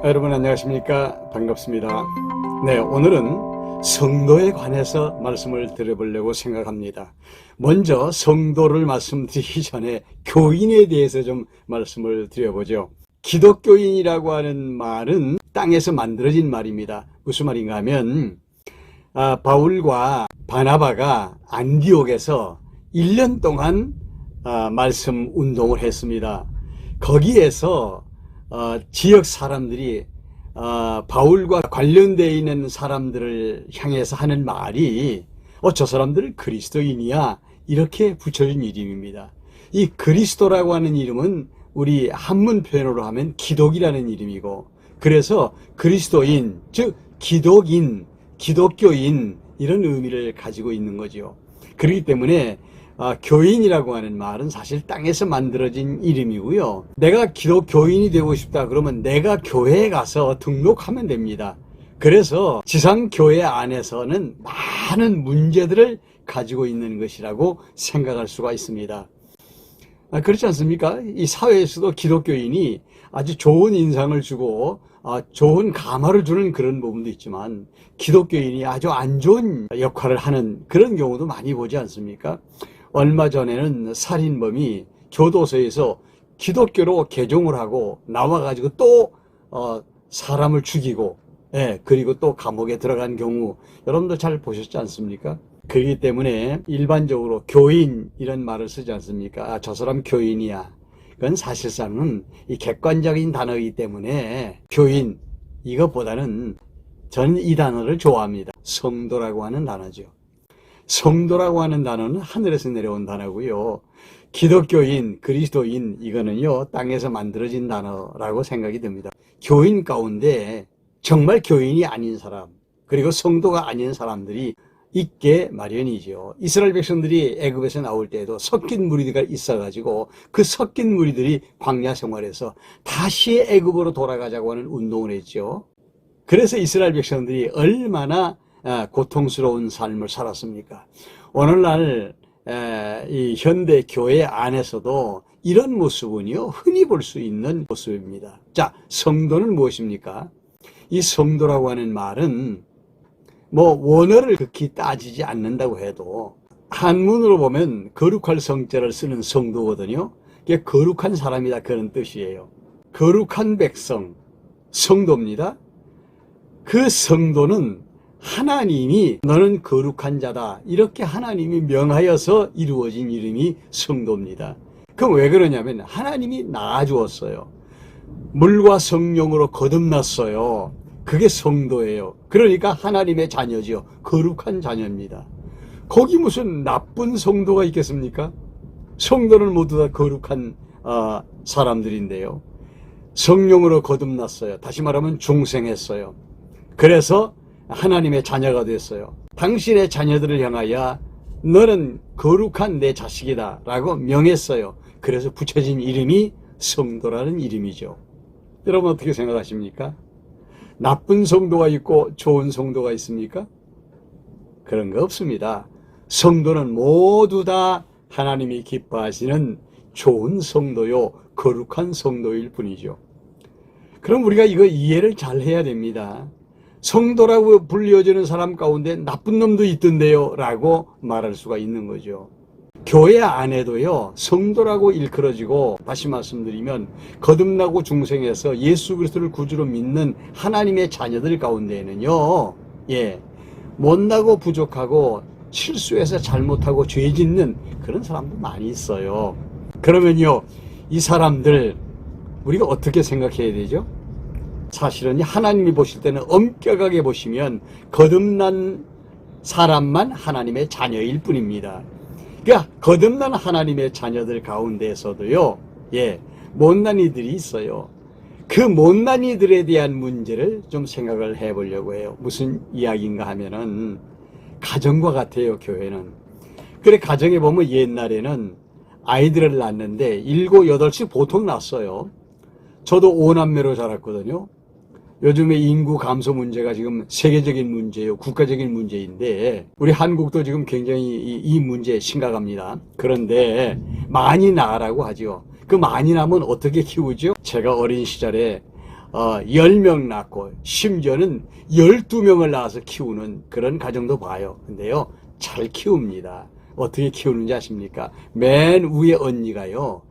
여러분 안녕하십니까? 반갑습니다. 네, 오늘은 성도에 관해서 말씀을 드려보려고 생각합니다. 먼저 성도를 말씀드리기 전에 교인에 대해서 좀 말씀을 드려보죠. 기독교인이라고 하는 말은 땅에서 만들어진 말입니다. 무슨 말인가 하면 바울과 바나바가 안디옥에서 1년 동안 말씀 운동을 했습니다. 거기에서 지역 사람들이 바울과 관련되어 있는 사람들을 향해서 하는 말이 저 사람들 그리스도인이야, 이렇게 붙여진 이름입니다. 이 그리스도라고 하는 이름은 우리 한문 표현으로 하면 기독이라는 이름이고, 그래서 그리스도인, 즉 기독인, 기독교인, 이런 의미를 가지고 있는 거죠. 그렇기 때문에 교인이라고 하는 말은 사실 땅에서 만들어진 이름이고요. 내가 기독교인이 되고 싶다 그러면 내가 교회에 가서 등록하면 됩니다. 그래서 지상교회 안에서는 많은 문제들을 가지고 있는 것이라고 생각할 수가 있습니다. 그렇지 않습니까? 이 사회에서도 기독교인이 아주 좋은 인상을 주고 좋은 감화를 주는 그런 부분도 있지만, 기독교인이 아주 안 좋은 역할을 하는 그런 경우도 많이 보지 않습니까? 얼마 전에는 살인범이 교도소에서 기독교로 개종을 하고 나와가지고 또 사람을 죽이고, 그리고 또 감옥에 들어간 경우 여러분도 잘 보셨지 않습니까? 그렇기 때문에 일반적으로 교인 이런 말을 쓰지 않습니까? 저 사람 교인이야. 그건 사실상은 이 객관적인 단어이기 때문에 교인, 이것보다는 저는 이 단어를 좋아합니다. 성도라고 하는 단어죠. 성도라고 하는 단어는 하늘에서 내려온 단어고요. 기독교인, 그리스도인, 이거는요 땅에서 만들어진 단어라고 생각이 듭니다. 교인 가운데 정말 교인이 아닌 사람, 그리고 성도가 아닌 사람들이 있게 마련이죠. 이스라엘 백성들이 애굽에서 나올 때에도 섞인 무리가 있어가지고 그 섞인 무리들이 광야 생활에서 다시 애굽으로 돌아가자고 하는 운동을 했죠. 그래서 이스라엘 백성들이 얼마나 고통스러운 삶을 살았습니까? 오늘날 이 현대 교회 안에서도 이런 모습은요 흔히 볼 수 있는 모습입니다. 자, 성도는 무엇입니까? 이 성도라고 하는 말은 원어를 극히 따지지 않는다고 해도 한문으로 보면 거룩할 성자를 쓰는 성도거든요. 이게 거룩한 사람이다, 그런 뜻이에요. 거룩한 백성, 성도입니다. 그 성도는 하나님이 너는 거룩한 자다, 이렇게 하나님이 명하여서 이루어진 이름이 성도입니다. 그럼 왜 그러냐면 하나님이 낳아주었어요. 물과 성령으로 거듭났어요. 그게 성도예요. 그러니까 하나님의 자녀죠. 거룩한 자녀입니다. 거기 무슨 나쁜 성도가 있겠습니까? 성도는 모두 다 거룩한 사람들인데요. 성령으로 거듭났어요. 다시 말하면 중생했어요. 그래서 하나님의 자녀가 됐어요. 당신의 자녀들을 향하여 너는 거룩한 내 자식이다 라고 명했어요. 그래서 붙여진 이름이 성도라는 이름이죠. 여러분 어떻게 생각하십니까? 나쁜 성도가 있고 좋은 성도가 있습니까? 그런 거 없습니다. 성도는 모두 다 하나님이 기뻐하시는 좋은 성도요, 거룩한 성도일 뿐이죠. 그럼 우리가 이거 이해를 잘 해야 됩니다. 성도라고 불려지는 사람 가운데 나쁜 놈도 있던데요 라고 말할 수가 있는 거죠. 교회 안에도요 성도라고 일컬어지고, 다시 말씀드리면 거듭나고 중생해서 예수 그리스도를 구주로 믿는 하나님의 자녀들 가운데에는요 못나고 부족하고 실수해서 잘못하고 죄 짓는 그런 사람도 많이 있어요. 그러면요 이 사람들 우리가 어떻게 생각해야 되죠? 사실은 하나님이 보실 때는 엄격하게 보시면 거듭난 사람만 하나님의 자녀일 뿐입니다. 그러니까 거듭난 하나님의 자녀들 가운데에서도요 못난 이들이 있어요. 그 못난 이들에 대한 문제를 좀 생각을 해보려고 해요. 무슨 이야기인가 하면은 가정과 같아요. 교회는. 그래, 가정에 보면 옛날에는 아이들을 낳는데 7, 8씩 보통 낳았어요. 저도 5남매로 자랐거든요. 요즘에 인구 감소 문제가 지금 세계적인 문제예요. 국가적인 문제인데 우리 한국도 지금 굉장히 이 문제 심각합니다. 그런데 많이 낳으라고 하죠. 그 많이 낳으면 어떻게 키우죠? 제가 어린 시절에 10명 낳고 심지어는 12명을 낳아서 키우는 그런 가정도 봐요. 근데요, 잘 키웁니다. 어떻게 키우는지 아십니까? 맨 위에 언니가요,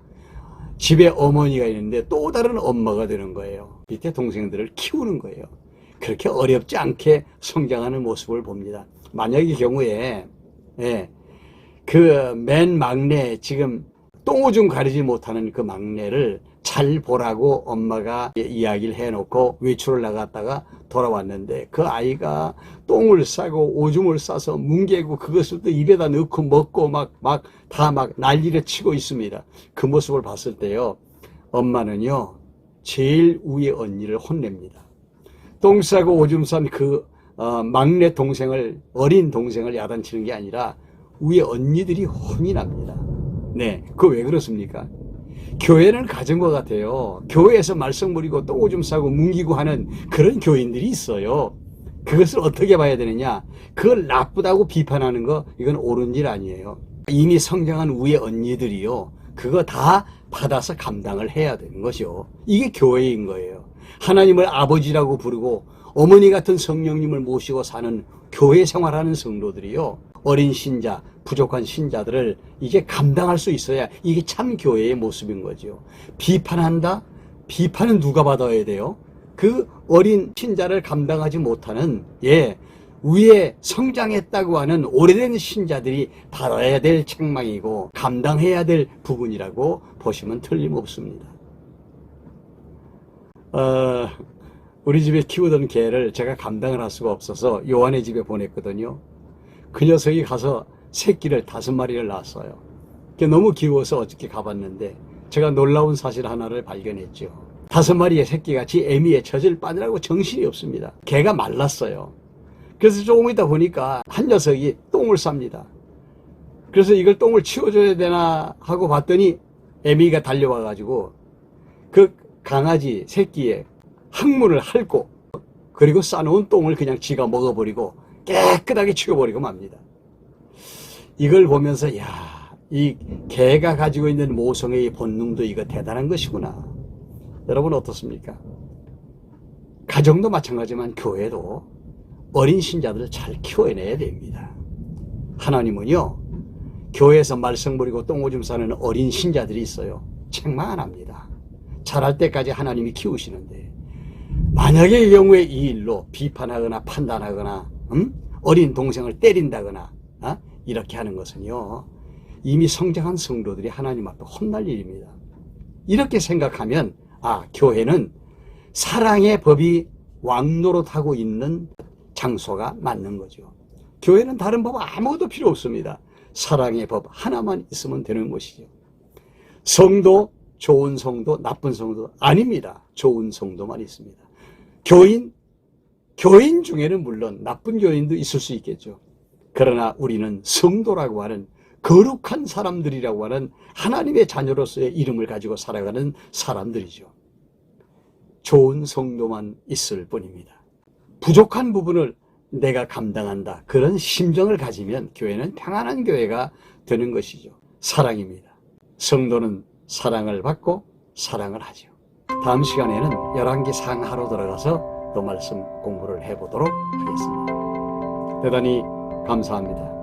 집에 어머니가 있는데 또 다른 엄마가 되는 거예요. 밑에 동생들을 키우는 거예요. 그렇게 어렵지 않게 성장하는 모습을 봅니다. 만약의 경우에 그 맨 막내, 지금 똥오줌 가리지 못하는 그 막내를 잘 보라고 엄마가 이야기를 해놓고 외출을 나갔다가 돌아왔는데 그 아이가 똥을 싸고 오줌을 싸서 뭉개고 그것을 또 입에다 넣고 먹고 막 난리를 치고 있습니다. 그 모습을 봤을 때요, 엄마는요 제일 위에 언니를 혼냅니다. 똥 싸고 오줌 싼 그 막내 동생을, 어린 동생을 야단치는 게 아니라 위에 언니들이 혼이 납니다. 네, 그거 왜 그렇습니까? 교회는 가정과 같아요. 교회에서 말썽 부리고 똥 오줌 싸고 뭉기고 하는 그런 교인들이 있어요. 그것을 어떻게 봐야 되느냐? 그걸 나쁘다고 비판하는 거, 이건 옳은 일 아니에요. 이미 성장한 위에 언니들이요, 그거 다 받아서 감당을 해야 되는 것이요. 이게 교회인 거예요. 하나님을 아버지라고 부르고 어머니 같은 성령님을 모시고 사는 교회 생활하는 성도들이요, 어린 신자, 부족한 신자들을 이제 감당할 수 있어야 이게 참 교회의 모습인 거죠. 비판한다? 비판은 누가 받아야 돼요? 그 어린 신자를 감당하지 못하는, 위에 성장했다고 하는 오래된 신자들이 받아야 될 책망이고 감당해야 될 부분이라고 보시면 틀림없습니다. 우리 집에 키우던 개를 제가 감당을 할 수가 없어서 요한의 집에 보냈거든요. 그 녀석이 가서 새끼를 5마리를 낳았어요. 너무 귀여워서 어저께 가봤는데 제가 놀라운 사실 하나를 발견했죠. 5마리의 새끼같이 애미에 젖을 빠느라고 정신이 없습니다. 개가 말랐어요. 그래서 조금 있다 보니까 한 녀석이 똥을 쌉니다. 그래서 이걸 똥을 치워줘야 되나 하고 봤더니 애미가 달려와가지고 그 강아지 새끼의 항문을 핥고, 그리고 싸놓은 똥을 그냥 지가 먹어버리고 깨끗하게 치워버리고 맙니다. 이걸 보면서 이 개가 가지고 있는 모성애의 본능도 이거 대단한 것이구나. 여러분 어떻습니까? 가정도 마찬가지지만 교회도 어린 신자들을 잘 키워내야 됩니다. 하나님은요, 교회에서 말썽 부리고 똥오줌 싸는 어린 신자들이 있어요. 책망 안 합니다. 자랄 때까지 하나님이 키우시는데, 만약의 경우에 이 일로 비판하거나 판단하거나 어린 동생을 때린다거나 이렇게 하는 것은요, 이미 성장한 성도들이 하나님 앞에 혼날 일입니다. 이렇게 생각하면 교회는 사랑의 법이 왕노릇하고 있는 장소가 맞는 거죠. 교회는 다른 법 아무것도 필요 없습니다. 사랑의 법 하나만 있으면 되는 것이죠. 성도, 좋은 성도, 나쁜 성도 아닙니다. 좋은 성도만 있습니다. 교인 중에는 물론 나쁜 교인도 있을 수 있겠죠. 그러나 우리는 성도라고 하는 거룩한 사람들이라고 하는 하나님의 자녀로서의 이름을 가지고 살아가는 사람들이죠. 좋은 성도만 있을 뿐입니다. 부족한 부분을 내가 감당한다, 그런 심정을 가지면 교회는 평안한 교회가 되는 것이죠. 사랑입니다. 성도는 사랑을 받고 사랑을 하죠. 다음 시간에는 열왕기 상하로 들어가서 또 말씀 공부를 해보도록 하겠습니다. 대단히 감사합니다.